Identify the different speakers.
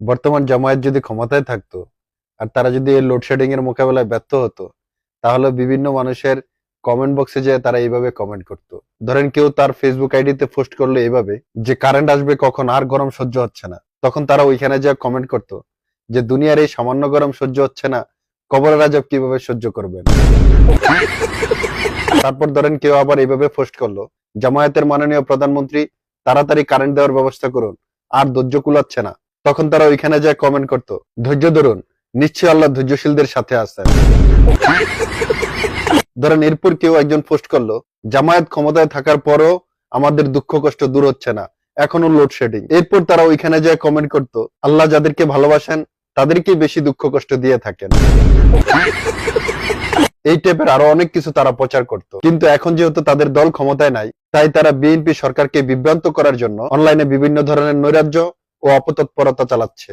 Speaker 1: বর্তমান জামায়াত যদি ক্ষমতায় থাকতো আর তারা যদি এই লোডশেডিং এর মোকাবেলায় ব্যর্থ হতো, তাহলে বিভিন্ন মানুষের কমেন্ট বক্সে যে তারা এইভাবে কমেন্ট করতো। ধরেন কেউ তার ফেসবুক আইডিতে পোস্ট করলো এইভাবে যে কারেন্ট আসবে কখন, আর গরম সহ্য হচ্ছে না, তখন তারা ওইখানে যা কমেন্ট করতো যে দুনিয়ার এই সামান্য গরম সহ্য হচ্ছে না, কবরের আযাব কিভাবে সহ্য করবেন। তারপর ধরেন কেউ আবার এইভাবে পোস্ট করলো, জামায়াতের মাননীয় প্রধানমন্ত্রী তাড়াতাড়ি কারেন্ট দেওয়ার ব্যবস্থা করুন, আর ধৈর্য কুলাচ্ছে না। তখন তারা ওইখানে যা কমেন্ট করতো, ধৈর্য ধরুন, নিশ্চয়ই আল্লাহ ধৈর্যশীলদের সাথে আছেন। ধরেন এরপর কেউ একজন পোস্ট করলো, জামায়াত ক্ষমতায় থাকার পরও আমাদের দুঃখ কষ্ট দূর হচ্ছে না, এখনো লোডশেডিং। এরপর তারা ওইখানে যা কমেন্ট করতো, আল্লাহ যাদেরকে ভালোবাসেন তাদেরকেই বেশি দুঃখ কষ্ট দিয়ে থাকেন। এই টাইপের আরো অনেক কিছু তারা প্রচার করত। কিন্তু এখন যেহেতু তাদের দল ক্ষমতায় নাই, তাই তারা বিএনপি সরকারকে বিভ্রান্ত করার জন্য অনলাইনে বিভিন্ন ধরনের নৈরাজ্য ও অপতৎপরতা চালাচ্ছে।